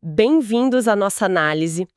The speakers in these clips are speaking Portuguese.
Bem-vindos à nossa análise.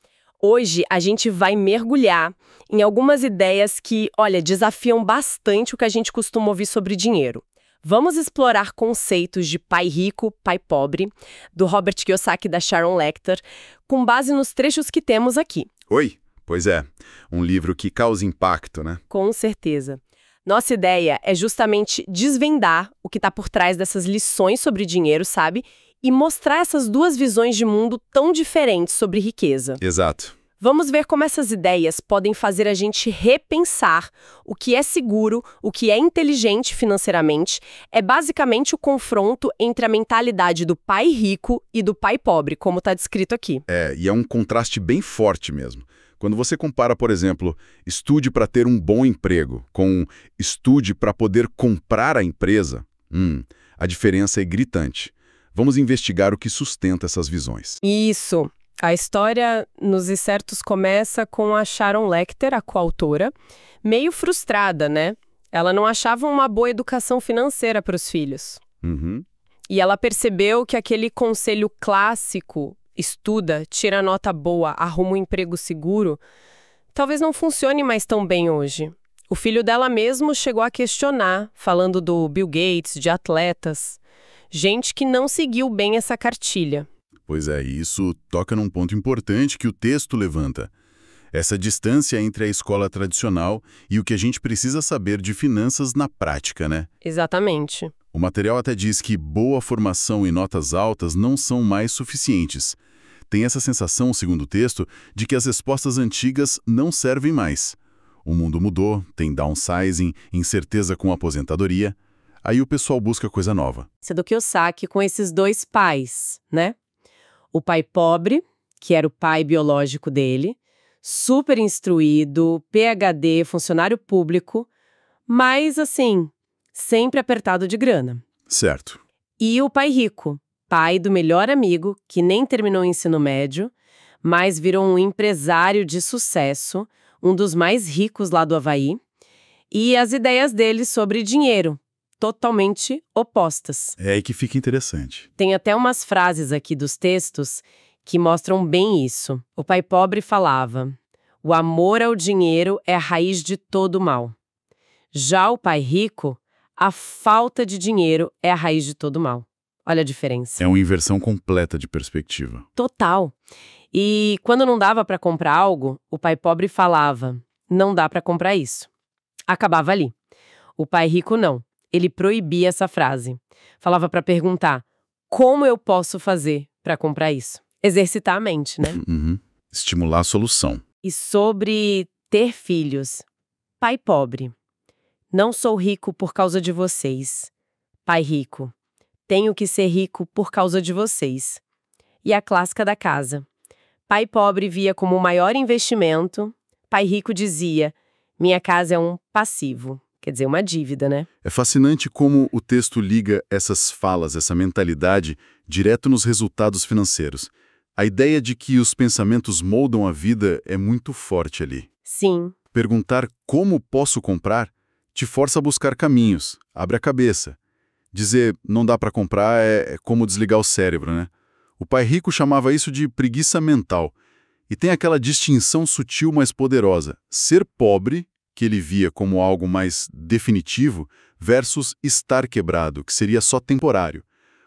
Hoje a gente vai mergulhar em algumas ideias que, olha, desafiam bastante o que a gente costuma ouvir sobre dinheiro. Vamos explorar conceitos de pai rico, pai pobre, do Robert Kiyosaki e da Sharon Lechter, com base nos trechos que temos aqui. Oi, pois é, um livro que causa impacto, né? Com certeza. Nossa ideia é justamente desvendar o que está por trás dessas lições sobre dinheiro, sabe? E mostrar essas duas visões de mundo tão diferentes sobre riqueza. Exato. Vamos ver como essas ideias podem fazer a gente repensar o que é seguro, o que é inteligente financeiramente. É basicamente o confronto entre a mentalidade do pai rico e do pai pobre, como está descrito aqui. E é um contraste bem forte mesmo. Quando você compara, por exemplo, estude para ter um bom emprego com estude para poder comprar a empresa, a diferença é gritante. Vamos investigar o que sustenta essas visões. Isso. A história nos Excertos começa com a Sharon Lechter, a coautora, meio frustrada, né? Ela não achava uma boa educação financeira para os filhos. E ela percebeu que aquele conselho clássico, estuda, tira nota boa, arruma um emprego seguro, talvez não funcione mais tão bem hoje. O filho dela mesmo chegou a questionar, falando do Bill Gates, de atletas, gente que não seguiu bem essa cartilha. Pois é, isso toca num ponto importante que o texto levanta. Essa distância entre a escola tradicional e o que a gente precisa saber de finanças na prática, né? Exatamente. O material até diz que boa formação e notas altas não são mais suficientes. Tem essa sensação, segundo o texto, de que as respostas antigas não servem mais. O mundo mudou, tem downsizing, incerteza com a aposentadoria. Aí o pessoal busca coisa nova. Isso é do Kiyosaki com esses dois pais, né? O pai pobre, que era o pai biológico dele, super instruído, PhD, funcionário público, mas, assim, sempre apertado de grana. Certo. E o pai rico, pai do melhor amigo, que nem terminou o ensino médio, mas virou um empresário de sucesso, um dos mais ricos lá do Havaí, e as ideias dele sobre dinheiro, totalmente opostas. É aí que fica interessante. Tem até umas frases aqui dos textos que mostram bem isso. O pai pobre falava: o amor ao dinheiro é a raiz de todo mal. Já o pai rico, a falta de dinheiro é a raiz de todo mal. Olha a diferença. É uma inversão completa de perspectiva. Total. E quando não dava para comprar algo, o pai pobre falava: não dá para comprar isso. Acabava ali. O pai rico não. Ele proibia essa frase. Falava para perguntar: como eu posso fazer para comprar isso? Exercitar a mente, né? Estimular a solução. E sobre ter filhos. Pai pobre: não sou rico por causa de vocês. Pai rico: tenho que ser rico por causa de vocês. E a clássica da casa. Pai pobre via como o maior investimento. Pai rico dizia: minha casa é um passivo. Quer dizer, uma dívida, né? É fascinante como o texto liga essas falas, essa mentalidade, direto nos resultados financeiros. A ideia de que os pensamentos moldam a vida é muito forte ali. Sim. Perguntar como posso comprar te força a buscar caminhos, abre a cabeça. Dizer não dá para comprar é como desligar o cérebro, né? O pai rico chamava isso de preguiça mental. E tem aquela distinção sutil, mas poderosa. Ser pobre, que ele via como algo mais definitivo, versus estar quebrado, que seria só temporário.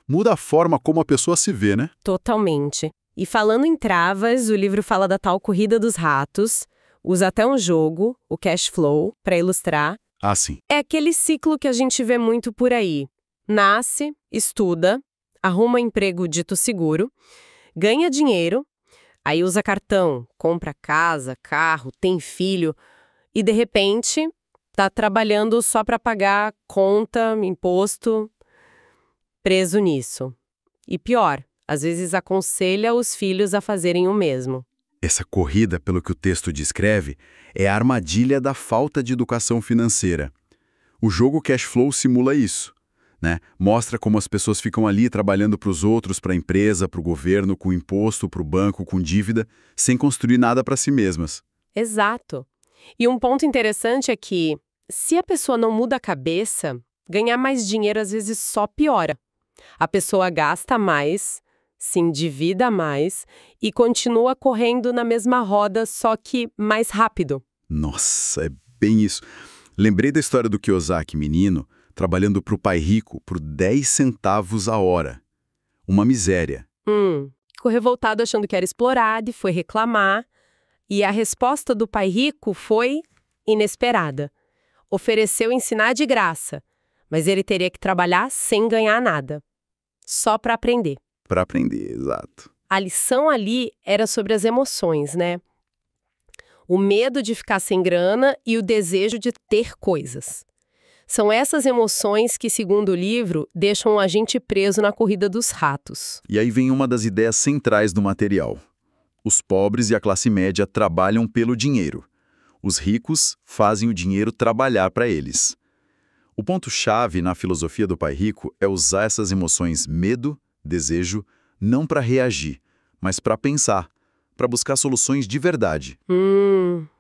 Muda a forma como a pessoa se vê, né? Totalmente. E falando em travas, o livro fala da tal corrida dos ratos, usa até um jogo, o cash flow, para ilustrar. Ah, sim. É aquele ciclo que a gente vê muito por aí. Nasce, estuda, arruma emprego dito seguro, ganha dinheiro, aí usa cartão, compra casa, carro, tem filho, e de repente tá trabalhando só para pagar conta, imposto, preso nisso. E pior, às vezes aconselha os filhos a fazerem o mesmo. Essa corrida, pelo que o texto descreve, é a armadilha da falta de educação financeira. O jogo cash flow simula isso, né? Mostra como as pessoas ficam ali trabalhando para os outros, para a empresa, para o governo, com imposto, para o banco, com dívida, sem construir nada para si mesmas. Exato. E um ponto interessante é que, se a pessoa não muda a cabeça, ganhar mais dinheiro às vezes só piora. A pessoa gasta mais, se endivida mais e continua correndo na mesma roda, só que mais rápido. Nossa, é bem isso. Lembrei da história do Kiyosaki, menino, trabalhando para o pai rico por 10 centavos a hora. Uma miséria. Ficou revoltado achando que era explorado e foi reclamar. E a resposta do pai rico foi inesperada. Ofereceu ensinar de graça, mas ele teria que trabalhar sem ganhar nada. Só para aprender. Para aprender, exato. A lição ali era sobre as emoções, né? O medo de ficar sem grana e o desejo de ter coisas. São essas emoções que, segundo o livro, deixam a gente preso na corrida dos ratos. E aí vem uma das ideias centrais do material. Os pobres e a classe média trabalham pelo dinheiro. Os ricos fazem o dinheiro trabalhar para eles. O ponto-chave na filosofia do pai rico é usar essas emoções medo, desejo, não para reagir, mas para pensar, para buscar soluções de verdade.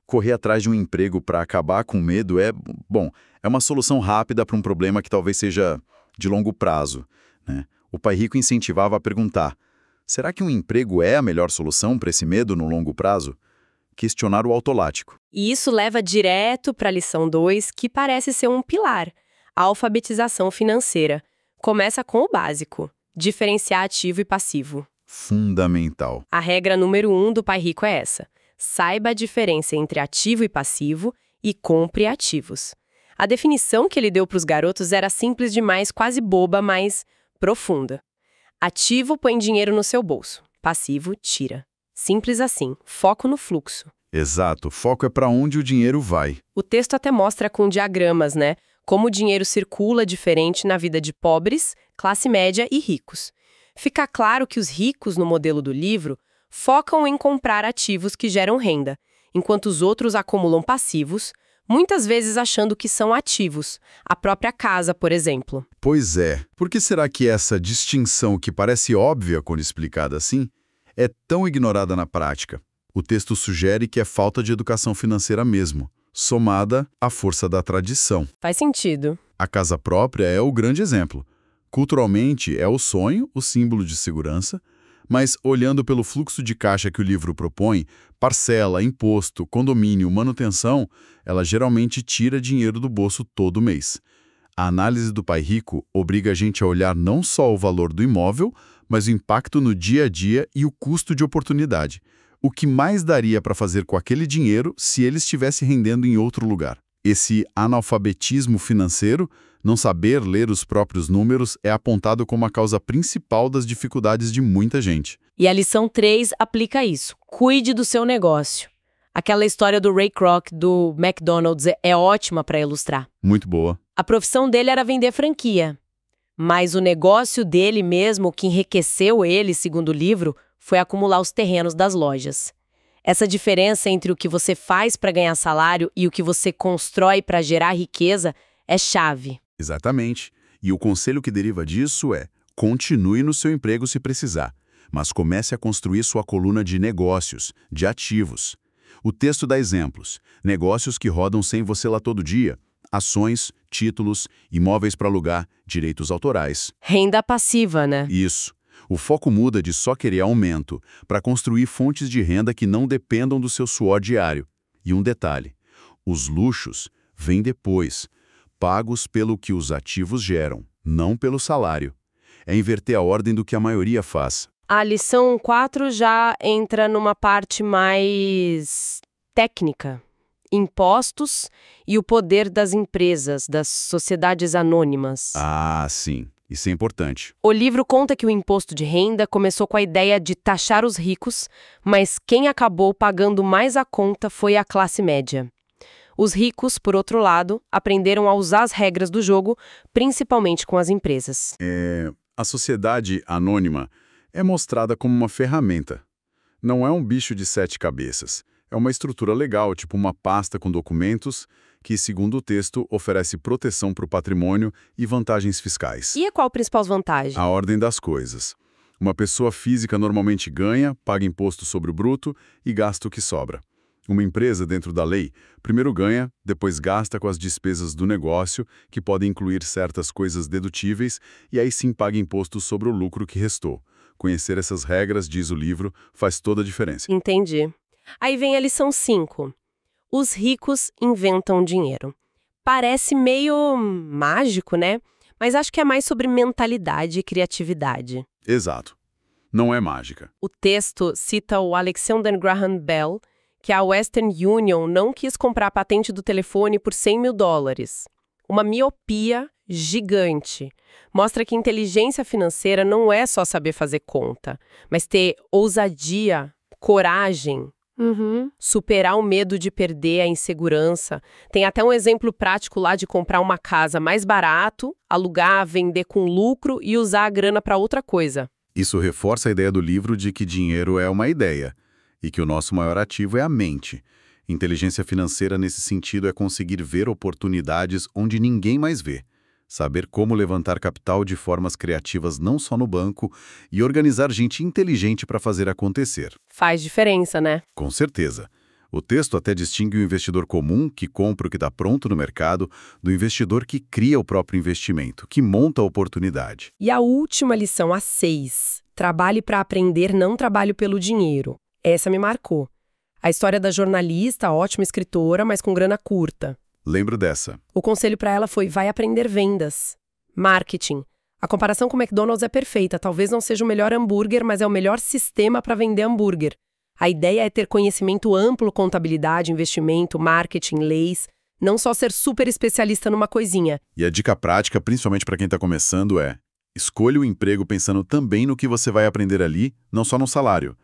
Correr atrás de um emprego para acabar com o medo é uma solução rápida para um problema que talvez seja de longo prazo, né? O pai rico incentivava a perguntar: será que um emprego é a melhor solução para esse medo no longo prazo? Questionar o autolático. E isso leva direto para a lição 2, que parece ser um pilar: a alfabetização financeira. Começa com o básico: diferenciar ativo e passivo. Fundamental. A regra número 1 do pai rico é essa: saiba a diferença entre ativo e passivo e compre ativos. A definição que ele deu para os garotos era simples demais, quase boba, mas profunda. Ativo põe dinheiro no seu bolso, passivo tira. Simples assim, foco no fluxo. Exato, o foco é para onde o dinheiro vai. O texto até mostra com diagramas, né, como o dinheiro circula diferente na vida de pobres, classe média e ricos. Fica claro que os ricos, no modelo do livro, focam em comprar ativos que geram renda, enquanto os outros acumulam passivos, muitas vezes achando que são ativos, a própria casa, por exemplo. Pois é. Por que será que essa distinção, que parece óbvia quando explicada assim, é tão ignorada na prática? O texto sugere que é falta de educação financeira mesmo, somada à força da tradição. Faz sentido. A casa própria é o grande exemplo. Culturalmente, é o sonho, o símbolo de segurança, mas olhando pelo fluxo de caixa que o livro propõe, parcela, imposto, condomínio, manutenção, ela geralmente tira dinheiro do bolso todo mês. A análise do pai rico obriga a gente a olhar não só o valor do imóvel, mas o impacto no dia a dia e o custo de oportunidade. O que mais daria para fazer com aquele dinheiro se ele estivesse rendendo em outro lugar? Esse analfabetismo financeiro, não saber ler os próprios números, é apontado como a causa principal das dificuldades de muita gente. E a lição 3 aplica isso: cuide do seu negócio. Aquela história do Ray Kroc do McDonald's é ótima para ilustrar. Muito boa. A profissão dele era vender franquia. Mas o negócio dele mesmo, que enriqueceu ele, segundo o livro, foi acumular os terrenos das lojas. Essa diferença entre o que você faz para ganhar salário e o que você constrói para gerar riqueza é chave. Exatamente. E o conselho que deriva disso é: continue no seu emprego se precisar, mas comece a construir sua coluna de negócios, de ativos. O texto dá exemplos: negócios que rodam sem você lá todo dia, ações, títulos, imóveis para alugar, direitos autorais. Renda passiva, né? Isso. O foco muda de só querer aumento para construir fontes de renda que não dependam do seu suor diário. E um detalhe: os luxos vêm depois, pagos pelo que os ativos geram, não pelo salário. É inverter a ordem do que a maioria faz. A lição 4 já entra numa parte mais técnica. Impostos e o poder das empresas, das sociedades anônimas. Ah, sim. Isso é importante. O livro conta que o imposto de renda começou com a ideia de taxar os ricos, mas quem acabou pagando mais a conta foi a classe média. Os ricos, por outro lado, aprenderam a usar as regras do jogo, principalmente com as empresas. A sociedade anônima é mostrada como uma ferramenta. Não é um bicho de 7 cabeças. É uma estrutura legal, tipo uma pasta com documentos que, segundo o texto, oferece proteção para o patrimônio e vantagens fiscais. E qual a principal vantagem? A ordem das coisas. Uma pessoa física normalmente ganha, paga imposto sobre o bruto e gasta o que sobra. Uma empresa, dentro da lei, primeiro ganha, depois gasta com as despesas do negócio, que podem incluir certas coisas dedutíveis, e aí sim paga imposto sobre o lucro que restou. Conhecer essas regras, diz o livro, faz toda a diferença. Entendi. Aí vem a lição 5. Os ricos inventam dinheiro. Parece meio mágico, né? Mas acho que é mais sobre mentalidade e criatividade. Exato. Não é mágica. O texto cita o Alexander Graham Bell, que a Western Union não quis comprar a patente do telefone por $100 mil. Uma miopia gigante. Mostra que inteligência financeira não é só saber fazer conta, mas ter ousadia, coragem, superar o medo de perder, a insegurança. Tem até um exemplo prático lá de comprar uma casa mais barato, alugar, vender com lucro e usar a grana para outra coisa. Isso reforça a ideia do livro de que dinheiro é uma ideia e que o nosso maior ativo é a mente. Inteligência financeira, nesse sentido, é conseguir ver oportunidades onde ninguém mais vê. Saber como levantar capital de formas criativas não só no banco e organizar gente inteligente para fazer acontecer. Faz diferença, né? Com certeza. O texto até distingue o investidor comum, que compra o que está pronto no mercado, do investidor que cria o próprio investimento, que monta a oportunidade. E a última lição, a 6. Trabalhe para aprender, não trabalhe pelo dinheiro. Essa me marcou. A história da jornalista, ótima escritora, mas com grana curta. Lembro dessa. O conselho para ela foi: vai aprender vendas. Marketing. A comparação com o McDonald's é perfeita. Talvez não seja o melhor hambúrguer, mas é o melhor sistema para vender hambúrguer. A ideia é ter conhecimento amplo, contabilidade, investimento, marketing, leis. Não só ser super especialista numa coisinha. E a dica prática, principalmente para quem está começando, é: escolha o emprego pensando também no que você vai aprender ali, não só no salário.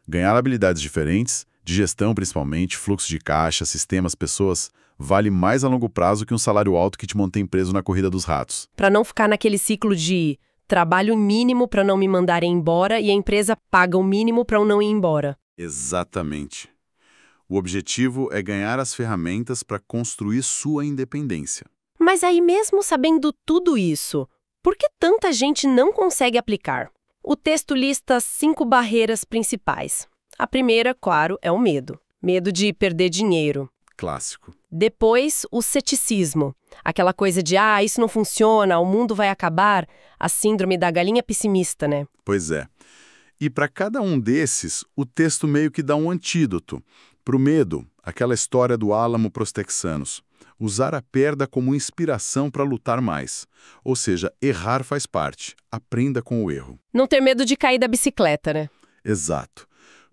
Ganhar habilidades diferentes, de gestão principalmente, fluxo de caixa, sistemas, pessoas, vale mais a longo prazo que um salário alto que te mantém preso na corrida dos ratos. Para não ficar naquele ciclo de trabalho mínimo para não me mandarem embora e a empresa paga o mínimo para eu não ir embora. Exatamente. O objetivo é ganhar as ferramentas para construir sua independência. Mas aí, mesmo sabendo tudo isso, por que tanta gente não consegue aplicar? O texto lista 5 barreiras principais. A primeira, claro, é o medo. Medo de perder dinheiro. Clássico. Depois, o ceticismo. Aquela coisa de, isso não funciona, o mundo vai acabar. A síndrome da galinha pessimista, né? Pois é. E para cada um desses, o texto meio que dá um antídoto. Para o medo, aquela história do álamo para os texanos. Usar a perda como inspiração para lutar mais. Ou seja, errar faz parte. Aprenda com o erro. Não ter medo de cair da bicicleta, né? Exato.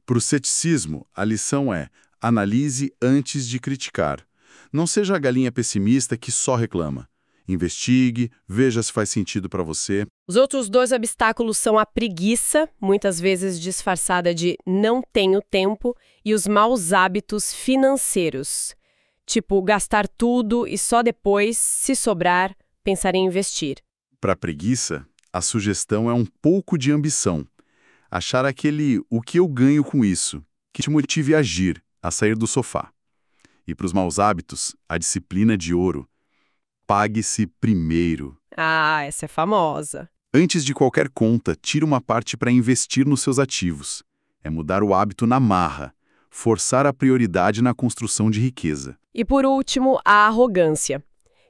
Para o ceticismo, a lição é: analise antes de criticar. Não seja a galinha pessimista que só reclama. Investigue, veja se faz sentido para você. Os outros 2 obstáculos são a preguiça, muitas vezes disfarçada de não tenho tempo, e os maus hábitos financeiros. Tipo, gastar tudo e só depois, se sobrar, pensar em investir. Para a preguiça, a sugestão é um pouco de ambição. Achar aquele "o que eu ganho com isso", que te motive a agir, a sair do sofá. E para os maus hábitos, a disciplina de ouro. Pague-se primeiro. Essa é famosa. Antes de qualquer conta, tire uma parte para investir nos seus ativos. É mudar o hábito na marra, forçar a prioridade na construção de riqueza. E por último, a arrogância,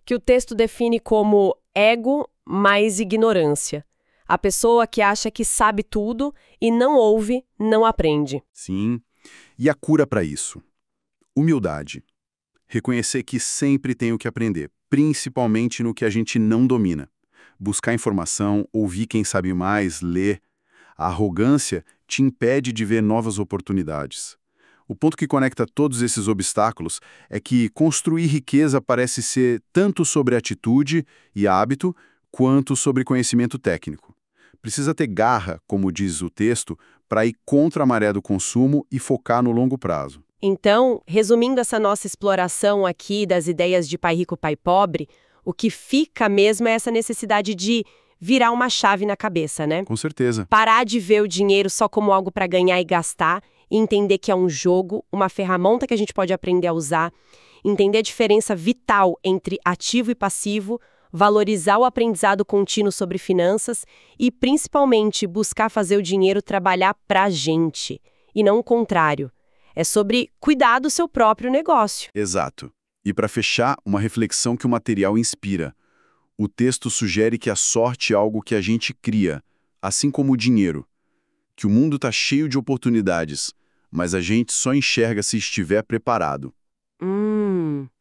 que o texto define como ego mais ignorância. A pessoa que acha que sabe tudo e não ouve, não aprende. Sim. E a cura para isso? Humildade. Reconhecer que sempre tem o que aprender, principalmente no que a gente não domina. Buscar informação, ouvir quem sabe mais, ler. A arrogância te impede de ver novas oportunidades. O ponto que conecta todos esses obstáculos é que construir riqueza parece ser tanto sobre atitude e hábito, quanto sobre conhecimento técnico. Precisa ter garra, como diz o texto, para ir contra a maré do consumo e focar no longo prazo. Então, resumindo essa nossa exploração aqui das ideias de pai rico, pai pobre, o que fica mesmo é essa necessidade de virar uma chave na cabeça, né? Com certeza. Parar de ver o dinheiro só como algo para ganhar e gastar, e entender que é um jogo, uma ferramenta que a gente pode aprender a usar, entender a diferença vital entre ativo e passivo, valorizar o aprendizado contínuo sobre finanças e, principalmente, buscar fazer o dinheiro trabalhar pra gente, e não o contrário. É sobre cuidar do seu próprio negócio. Exato. E para fechar, uma reflexão que o material inspira. O texto sugere que a sorte é algo que a gente cria, assim como o dinheiro. que o mundo está cheio de oportunidades, mas a gente só enxerga se estiver preparado.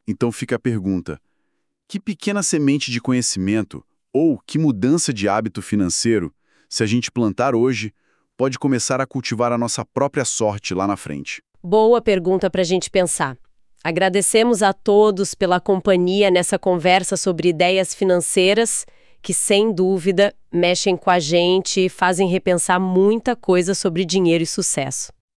Então fica a pergunta: que pequena semente de conhecimento ou que mudança de hábito financeiro, se a gente plantar hoje, pode começar a cultivar a nossa própria sorte lá na frente? Boa pergunta para a gente pensar. Agradecemos a todos pela companhia nessa conversa sobre ideias financeiras que, sem dúvida, mexem com a gente e fazem repensar muita coisa sobre dinheiro e sucesso.